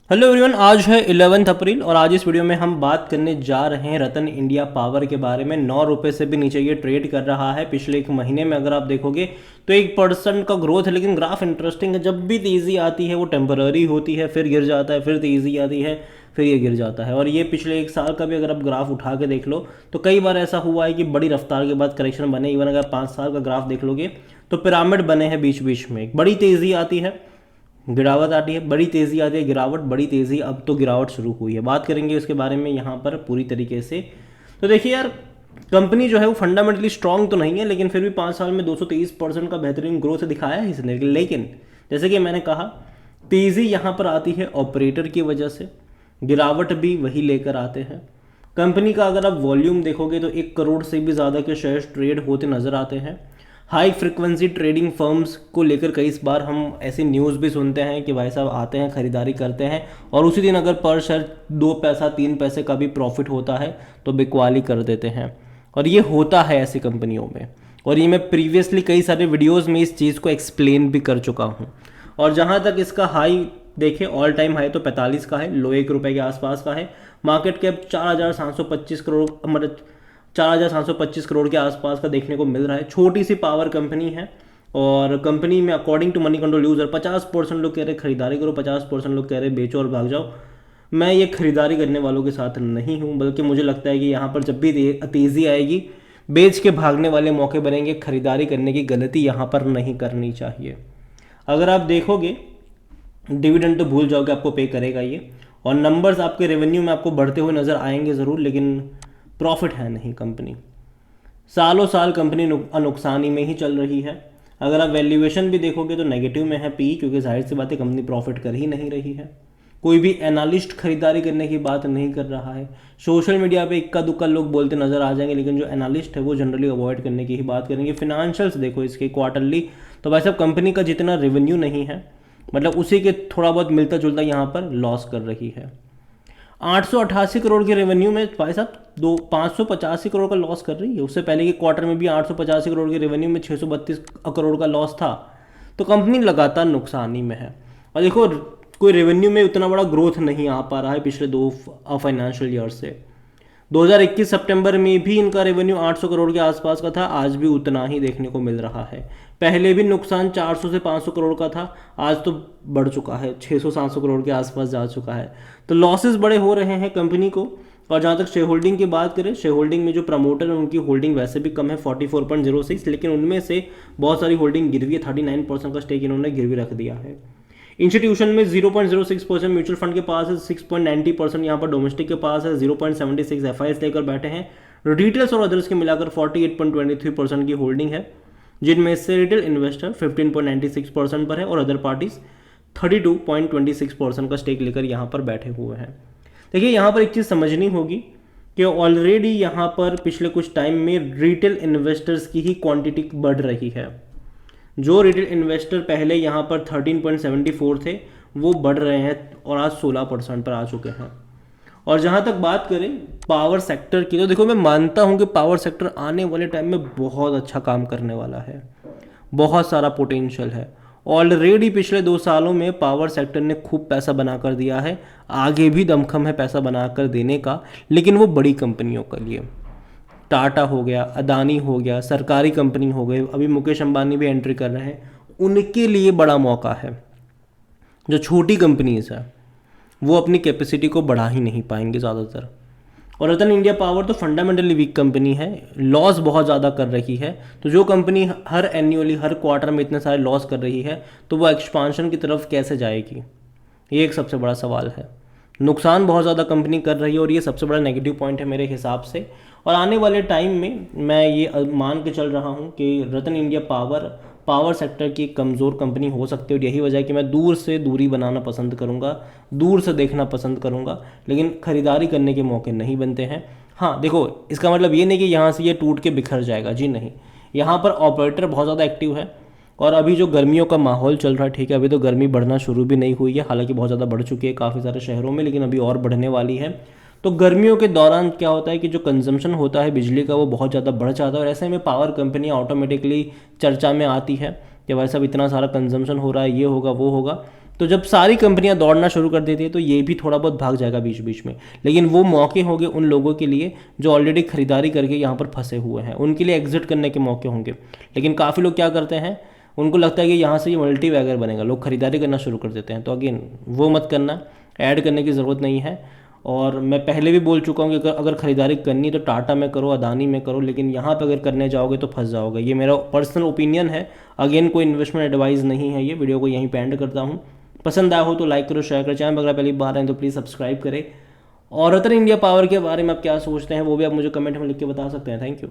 Hello everyone, आज है 11 अप्रैल और आज इस वीडियो में हम बात करने जा रहे हैं रतन इंडिया पावर के बारे में। 9 रुपये से भी नीचे ये ट्रेड कर रहा है। पिछले एक महीने में अगर आप देखोगे तो 1% का ग्रोथ है, लेकिन ग्राफ इंटरेस्टिंग है। जब भी तेज़ी आती है वो टेम्पररी होती है, फिर गिर जाता है, फिर तेज़ी आती है, फिर ये गिर जाता है। और ये पिछले एक साल का भी अगर आप ग्राफ उठा के देख लो तो कई बार ऐसा हुआ है कि बड़ी रफ्तार के बाद करेक्शन बने। इवन अगर 5 साल का ग्राफ देख लोगे तो पिरामिड बने हैं बीच बीच में। एक बड़ी तेज़ी आती है, गिरावट आती है, बड़ी तेज़ी आती है, गिरावट, बड़ी तेज़ी। अब तो गिरावट शुरू हुई है, बात करेंगे उसके बारे में यहाँ पर पूरी तरीके से। तो देखिए यार, कंपनी जो है वो फंडामेंटली स्ट्रांग तो नहीं है, लेकिन फिर भी 5 साल में 223% का बेहतरीन ग्रोथ दिखाया है इसने। लेकिन जैसे कि मैंने कहा, तेज़ी यहाँ पर आती है ऑपरेटर की वजह से, गिरावट भी वही लेकर आते हैं। कंपनी का अगर आप वॉल्यूम देखोगे तो 1 करोड़ से भी ज़्यादा के शेयर्स ट्रेड होते नज़र आते हैं। हाई फ्रिक्वेंसी ट्रेडिंग फर्म्स को लेकर कई बार हम ऐसी न्यूज़ भी सुनते हैं कि भाई साहब आते हैं, खरीदारी करते हैं और उसी दिन अगर पर शेयर 2 पैसा 3 पैसे का भी प्रॉफिट होता है तो बिकवाली कर देते हैं। और ये होता है ऐसी कंपनियों में, और ये मैं प्रीवियसली कई सारे वीडियोज़ में इस चीज़ को एक्सप्लेन भी कर चुका हूँ। और जहाँ तक इसका हाई देखें, ऑल टाइम हाई तो 45 का है, लो 1 रुपये के आसपास का है। मार्केट कैप 4,725 करोड़, मतलब 4,725 करोड़ के आसपास का देखने को मिल रहा है। छोटी सी पावर कंपनी है और कंपनी में according to Moneycontrol user 50% लोग कह रहे खरीदारी करो, 50% लोग कह रहे बेचो और भाग जाओ। मैं ये खरीदारी करने वालों के साथ नहीं हूँ, बल्कि मुझे लगता है कि यहाँ पर जब भी तेज़ी आएगी, बेच के भागने वाले मौके बनेंगे। खरीदारी करने की गलती यहाँ पर नहीं करनी चाहिए। अगर आप देखोगे, डिविडेंड तो भूल जाओगे, आपको पे करेगा ये। और नंबर्स आपके रेवेन्यू में आपको बढ़ते हुए नज़र आएंगे ज़रूर, लेकिन प्रॉफिट है नहीं कंपनी। सालों साल कंपनी नुकसानी में ही चल रही है। अगर आप वैल्यूएशन भी देखोगे तो नेगेटिव में है पी, क्योंकि जाहिर सी बात है कंपनी प्रॉफिट कर ही नहीं रही है। कोई भी एनालिस्ट खरीदारी करने की बात नहीं कर रहा है। सोशल मीडिया पे इक्का दुक्का लोग बोलते नजर आ जाएंगे, लेकिन जो एनालिस्ट है वो जनरली अवॉइड करने की ही बात करेंगे। फिनेंशियल्स देखो इसके क्वार्टरली, तो वैसे कंपनी का जितना रेवेन्यू नहीं है, मतलब उसी के थोड़ा बहुत मिलता जुलता यहाँ पर लॉस कर रही है। 888 करोड़ के रेवेन्यू में भाई साहब 585 करोड़ का लॉस कर रही है। उससे पहले के क्वार्टर में भी 885 करोड़ के रेवेन्यू में 632 करोड़ का लॉस था। तो कंपनी लगातार नुकसानी में है। और देखो, कोई रेवेन्यू में उतना बड़ा ग्रोथ नहीं आ पा रहा है पिछले 2 फाइनेंशियल ईयर से। 2021 सितंबर में भी इनका रेवेन्यू 800 करोड़ के आसपास का था, आज भी उतना ही देखने को मिल रहा है। पहले भी नुकसान 400 से 500 करोड़ का था, आज तो बढ़ चुका है, 600-700 करोड़ के आसपास जा चुका है। तो लॉसेस बड़े हो रहे हैं कंपनी को। और जहाँ तक शेयर होल्डिंग की बात करें, शेयर होल्डिंग में जो प्रमोटर है उनकी होल्डिंग वैसे भी कम है, 44.06, लेकिन उनमें से बहुत सारी होल्डिंग गिरवी है। 39% का स्टेक इन्होंने गिरवी रख दिया है। इंस्टीट्यूशन में 0.06% म्यूचुअल फंड के पास है, 6.90% यहाँ पर डोमेस्टिक के पास है, 0.76 एफआईएस लेकर बैठे हैं। रिटेल्स और अदर्स के मिलाकर 48.23% की होल्डिंग है, जिनमें से रिटेल इन्वेस्टर 15.96% पर है और अदर पार्टीज 32.26% का स्टेक लेकर यहाँ पर बैठे हुए हैं। देखिए, यहाँ पर एक चीज़ समझनी होगी कि ऑलरेडी यहाँ पर पिछले कुछ टाइम में रिटेल इन्वेस्टर्स की ही क्वांटिटी बढ़ रही है। जो रिटेल इन्वेस्टर पहले यहाँ पर 13.74 थे, वो बढ़ रहे हैं और आज 16% पर आ चुके हैं। और जहाँ तक बात करें पावर सेक्टर की, तो देखो, मैं मानता हूँ कि पावर सेक्टर आने वाले टाइम में बहुत अच्छा काम करने वाला है, बहुत सारा पोटेंशियल है। ऑलरेडी पिछले 2 सालों में पावर सेक्टर ने खूब पैसा बनाकर दिया है, आगे भी दमखम है पैसा बनाकर देने का, लेकिन वो बड़ी कंपनियों के लिए। टाटा हो गया, अदानी हो गया, सरकारी कंपनी हो गई, अभी मुकेश अंबानी भी एंट्री कर रहे हैं, उनके लिए बड़ा मौका है। जो छोटी कंपनीज है वो अपनी कैपेसिटी को बढ़ा ही नहीं पाएंगे ज़्यादातर। और रतन इंडिया पावर तो फंडामेंटली वीक कंपनी है, लॉस बहुत ज़्यादा कर रही है। तो जो कंपनी हर एन्युअली, हर क्वार्टर में इतने सारे लॉस कर रही है, तो वो एक्सपांशन की तरफ कैसे जाएगी, ये एक सबसे बड़ा सवाल है। नुकसान बहुत ज़्यादा कंपनी कर रही है और ये सबसे बड़ा नेगेटिव पॉइंट है मेरे हिसाब से। और आने वाले टाइम में मैं ये मान के चल रहा हूँ कि रतन इंडिया पावर सेक्टर की कमज़ोर कंपनी हो सकती है। और यही वजह है कि मैं दूर से दूरी बनाना पसंद करूँगा, दूर से देखना पसंद करूँगा, लेकिन ख़रीदारी करने के मौके नहीं बनते हैं। हाँ देखो, इसका मतलब ये नहीं कि यहाँ से ये टूट के बिखर जाएगा, जी नहीं। यहाँ पर ऑपरेटर बहुत ज़्यादा एक्टिव है। और अभी जो गर्मियों का माहौल चल रहा है, ठीक है, अभी तो गर्मी बढ़ना शुरू भी नहीं हुई है, हालांकि बहुत ज़्यादा बढ़ चुकी है काफ़ी सारे शहरों में, लेकिन अभी और बढ़ने वाली है। तो गर्मियों के दौरान क्या होता है कि जो कंजम्पशन होता है बिजली का वो बहुत ज़्यादा बढ़ जाता है, और ऐसे में पावर कंपनियाँ ऑटोमेटिकली चर्चा में आती है कि भाई साहब इतना सारा कंजम्पशन हो रहा है, ये होगा वो होगा। तो जब सारी कंपनियां दौड़ना शुरू कर देती है तो ये भी थोड़ा बहुत भाग जाएगा बीच बीच में। लेकिन वो मौके होंगे उन लोगों के लिए जो ऑलरेडी खरीदारी करके यहाँ पर फंसे हुए हैं, उनके लिए एग्जिट करने के मौके होंगे। लेकिन काफ़ी लोग क्या करते हैं, उनको लगता है कि यहाँ से ये मल्टी वैगर बनेगा, लोग खरीदारी करना शुरू कर देते हैं। तो अगेन वो मत करना, ऐड करने की ज़रूरत नहीं है। और मैं पहले भी बोल चुका हूँ कि अगर खरीदारी करनी है तो टाटा में करो, अदानी में करो, लेकिन यहाँ पे अगर करने जाओगे तो फंस जाओगे। ये मेरा पर्सनल ओपिनियन है, अगेन कोई इन्वेस्टमेंट एडवाइस नहीं है। ये वीडियो को यहीं पे एंड करता हूँ। पसंद आया हो तो लाइक करो, शेयर करो, चैनल पर अगर पहली बार आए तो प्लीज़ सब्सक्राइब करें। और रतन इंडिया पावर के बारे में आप क्या सोचते हैं वो भी आप मुझे कमेंट में लिख के बता सकते हैं। Thank you.